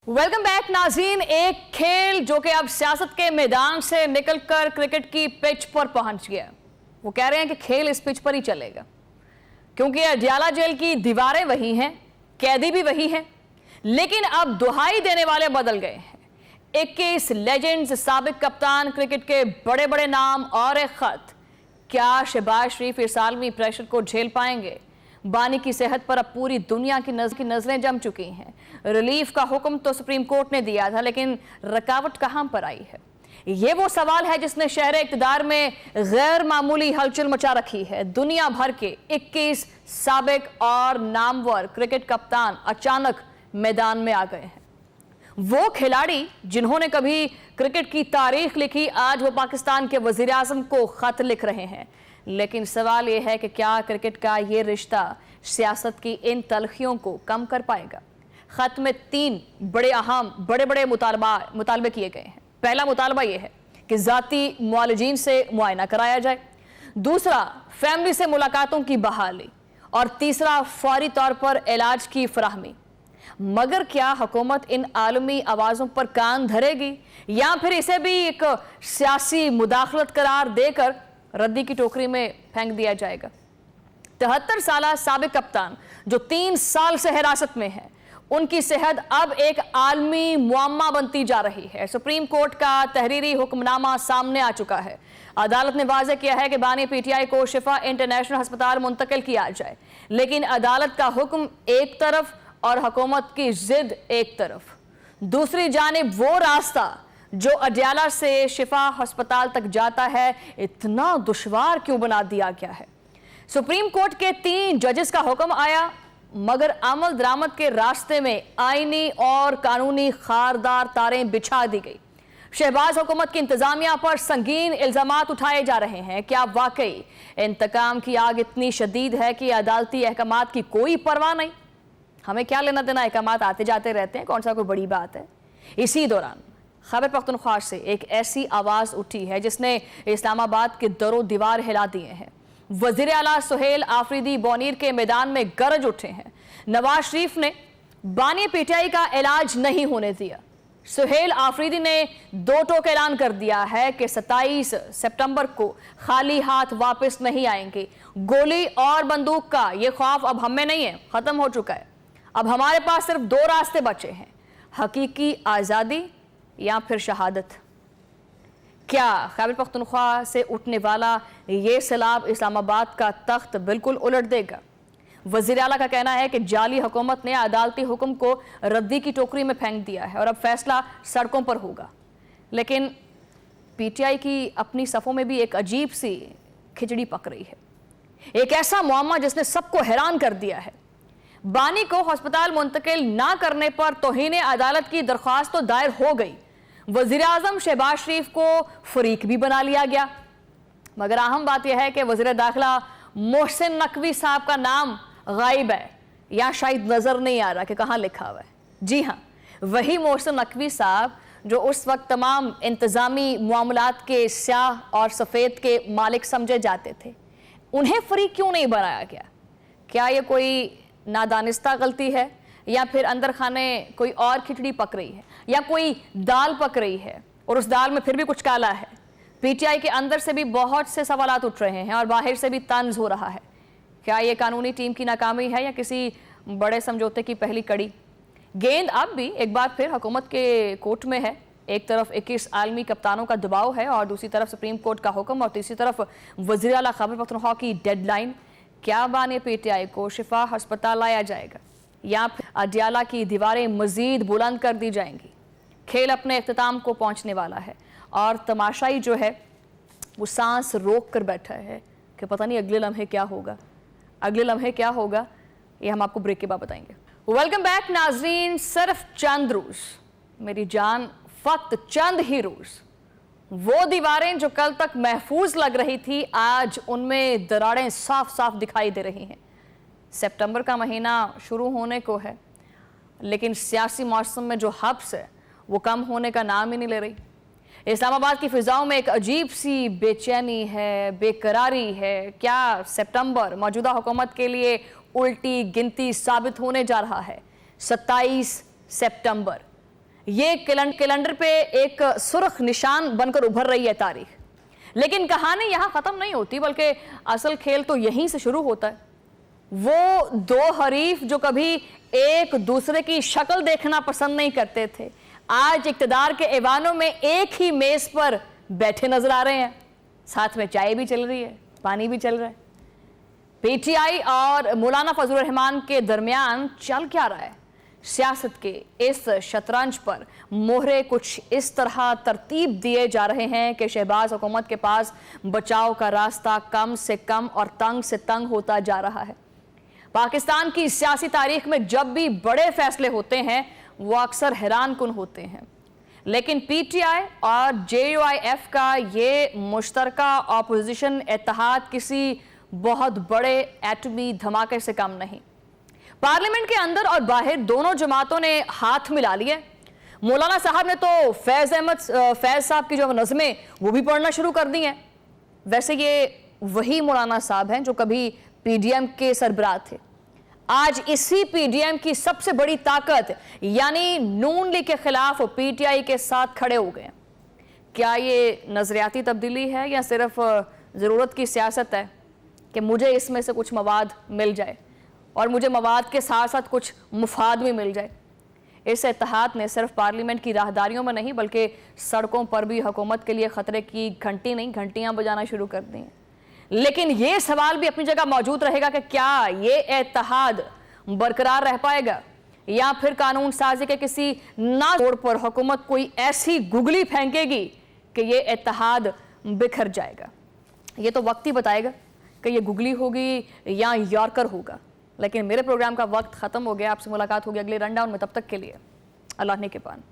Welcome back नाज़रीन। एक खेल जो कि अब सियासत के मैदान से निकलकर क्रिकेट की पिच पर पहुंच गया। वो कह रहे हैं कि खेल इस पिच पर ही चलेगा, क्योंकि अडयाला जेल की दीवारें वही हैं, कैदी भी वही हैं, लेकिन अब दुहाई देने वाले बदल गए हैं। 21 लेजेंड्स, साबिक कप्तान, क्रिकेट के बड़े बड़े नाम और एक खत। क्या शहबाज शरीफ इस आलमी प्रेशर को झेल पाएंगे? बानी की सेहत पर अब पूरी दुनिया की नजरें जम चुकी हैं। रिलीफ का हुक्म तो सुप्रीम कोर्ट ने दिया था, लेकिन रुकावट कहां पर आई है? ये वो सवाल है जिसने शहर इक़्तिदार में गैर मामूली हलचल मचा रखी है। दुनिया भर के 21 साबिक और नामवर क्रिकेट कप्तान अचानक मैदान में आ गए हैं। वो खिलाड़ी जिन्होंने कभी क्रिकेट की तारीख लिखी, आज वो पाकिस्तान के वजीर आज़म को खत लिख रहे हैं। लेकिन सवाल यह है कि क्या क्रिकेट का ये रिश्ता सियासत की इन तलखियों को कम कर पाएगा? खत में 3 बड़े बड़े मुतालबे किए गए हैं। पहला मुतालबा यह है कि ज़ाती मुआलिजीन से मुआयना कराया जाए, दूसरा फैमिली से मुलाकातों की बहाली, और तीसरा फौरी तौर पर इलाज की फराहमी। मगर क्या हुकूमत इन आलमी आवाज़ों पर कान धरेगी, या फिर इसे भी एक सियासी मुदाखलत करार देकर रद्दी की टोकरी में फेंक दिया जाएगा? 73 साला साबिक कप्तान जो 3 साल से हिरासत में है, उनकी सेहत अब एक आलमी मुअम्मा बनती जा रही है। सुप्रीम कोर्ट का तहरीरी हुक्मनामा सामने आ चुका है। अदालत ने वाज़ेह किया है कि बानी पीटीआई को शिफा इंटरनेशनल अस्पताल मुंतकिल किया जाए, लेकिन अदालत का हुक्म एक तरफ और हुकूमत की जिद एक तरफ। दूसरी जानिब वो रास्ता जो अडयाला से शिफा अस्पताल तक जाता है, इतना दुश्वार क्यों बना दिया गया है? सुप्रीम कोर्ट के 3 जजेस का हुक्म आया, मगर अमल दरामद के रास्ते में आईनी और कानूनी खारदार तारें बिछा दी गई। शहबाज हुकूमत की इंतजामिया पर संगीन इल्जामात उठाए जा रहे हैं। क्या वाकई इंतकाम की आग इतनी शदीद है कि अदालती अहकामात की कोई परवाह नहीं? हमें क्या लेना देना, अहकामात आते जाते रहते हैं, कौन सा कोई बड़ी बात है? इसी दौरान खैबर पख्तूनख्वा से एक ऐसी आवाज़ उठी है जिसने इस्लामाबाद के दरो दीवार हिला दिए हैं। वज़ीर आला सुहेल आफरीदी बौनीर के मैदान में गरज उठे हैं। नवाज शरीफ ने बानी पीटीआई का इलाज नहीं होने दिया। सुहेल आफरीदी ने 2 टोक ऐलान कर दिया है कि 27 सितंबर को खाली हाथ वापस नहीं आएंगे। गोली और बंदूक का ये खौफ अब हमें नहीं है, ख़त्म हो चुका है। अब हमारे पास सिर्फ 2 रास्ते बचे हैं, हकीकी आज़ादी या फिर शहादत। क्या खैबर पख्तूनख्वा से उठने वाला ये सैलाब इस्लामाबाद का तख्त बिल्कुल उलट देगा? वज़ीर आला का कहना है कि जाली हुकूमत ने अदालती हुक्म को रद्दी की टोकरी में फेंक दिया है और अब फैसला सड़कों पर होगा। लेकिन पीटीआई की अपनी सफ़ों में भी एक अजीब सी खिचड़ी पक रही है। एक ऐसा मुअम्मा जिसने सबको हैरान कर दिया है। बानी को अस्पताल मुंतकिल ना करने पर तौहीन अदालत की दरख्वास्त तो दायर हो गई, वज़ीर आज़म शहबाज शरीफ को फरीक भी बना लिया गया, मगर अहम बात यह है कि वज़ीर दाखिला मोहसिन नकवी साहब का नाम गायब है, या शायद नज़र नहीं आ रहा कि कहाँ लिखा हुआ है। जी हाँ, वही मोहसिन नकवी साहब जो उस वक्त तमाम इंतज़ामी मामलात के स्याह और सफ़ेद के मालिक समझे जाते थे, उन्हें फरीक क्यों नहीं बनाया गया? क्या ये कोई नादानिस्ता गलती है, या फिर अंदर खाने कोई और खिचड़ी पक रही है, या कोई दाल पक रही है और उस दाल में फिर भी कुछ काला है? पीटीआई के अंदर से भी बहुत से सवालात उठ रहे हैं और बाहर से भी तंज हो रहा है। क्या ये कानूनी टीम की नाकामी है या किसी बड़े समझौते की पहली कड़ी? गेंद अब भी एक बार फिर हुकूमत के कोर्ट में है। एक तरफ 21 आलमी कप्तानों का दबाव है और दूसरी तरफ सुप्रीम कोर्ट का हुक्म, और तीसरी तरफ वज़ीर आला खैबर पख्तूनख्वा की डेडलाइन। क्या बानी पीटीआई को शिफा अस्पताल लाया जाएगा, या फिर अडयाला की दीवारें मजीद बुलंद कर दी जाएंगी? खेल अपने इख्तिताम को पहुंचने वाला है और तमाशाई जो है वो सांस रोक कर बैठा है कि पता नहीं अगले लम्हे क्या होगा। अगले लम्हे क्या होगा ये हम आपको ब्रेक के बाद बताएंगे। वेलकम बैक नाजरीन। सिर्फ चंद रोज, मेरी जान, फक्त चंद ही रोज, वो दीवारें जो कल तक महफूज लग रही थी, आज उनमें दरारें साफ साफ दिखाई दे रही हैं। सितंबर का महीना शुरू होने को है, लेकिन सियासी मौसम में जो हब्स है वो कम होने का नाम ही नहीं ले रही। इस्लामाबाद की फिजाओं में एक अजीब सी बेचैनी है, बेकरारी है। क्या सितंबर मौजूदा हुकूमत के लिए उल्टी गिनती साबित होने जा रहा है? 27 सितंबर ये कैलेंडर पे एक सुर्ख निशान बनकर उभर रही है तारीख। लेकिन कहानी यहां खत्म नहीं होती, बल्कि असल खेल तो यहीं से शुरू होता है। वो दो हरीफ जो कभी एक दूसरे की शक्ल देखना पसंद नहीं करते थे, आज इक्तदार के ऐवानों में एक ही मेज पर बैठे नजर आ रहे हैं। साथ में चाय भी चल रही है, पानी भी चल रहा है। पीटीआई और मौलाना फजलुर रहमान के दरमियान चल क्या रहा है? सियासत के इस शतरंज पर मोहरे कुछ इस तरह तरतीब दिए जा रहे हैं कि शहबाज हुकूमत के पास बचाव का रास्ता कम से कम और तंग से तंग होता जा रहा है। पाकिस्तान की सियासी तारीख में जब भी बड़े फैसले होते हैं वो अक्सर हैरान कुन होते हैं, लेकिन पीटीआई और जेयूआईएफ का ये मुश्तरका ऑपोजिशन इत्तेहाद किसी बहुत बड़े एटमी धमाके से कम नहीं। पार्लियामेंट के अंदर और बाहर दोनों जमातों ने हाथ मिला लिए। मौलाना साहब ने तो फैज साहब की जो नज़में वो भी पढ़ना शुरू कर दी हैं। वैसे ये वही मौलाना साहब हैं जो कभी पीडीएम के सरबराह थे। आज इसी पीडीएम की सबसे बड़ी ताकत यानी नून लीग के खिलाफ पीटीआई के साथ खड़े हो गए। क्या ये नजरियाती तब्दीली है या सिर्फ ज़रूरत की सियासत है कि मुझे इसमें से कुछ मवाद मिल जाए और मुझे मवाद के साथ साथ कुछ मुफाद भी मिल जाए? इस इत्तेहाद ने सिर्फ पार्लियामेंट की राहदारियों में नहीं बल्कि सड़कों पर भी हुकूमत के लिए खतरे की घंटी नहीं घंटियां बजाना शुरू कर दी हैं। लेकिन ये सवाल भी अपनी जगह मौजूद रहेगा कि क्या ये इत्तेहाद बरकरार रह पाएगा या फिर कानून साजी के किसी ना तोड़ पर हुकूमत कोई ऐसी गुगली फेंकेगी कि ये इत्तेहाद बिखर जाएगा। ये तो वक्त ही बताएगा कि ये गुगली होगी या यॉर्कर होगा। लेकिन मेरे प्रोग्राम का वक्त खत्म हो गया। आपसे मुलाकात होगी अगले रनडाउन में। तब तक के लिए अल्लाह ने के पान।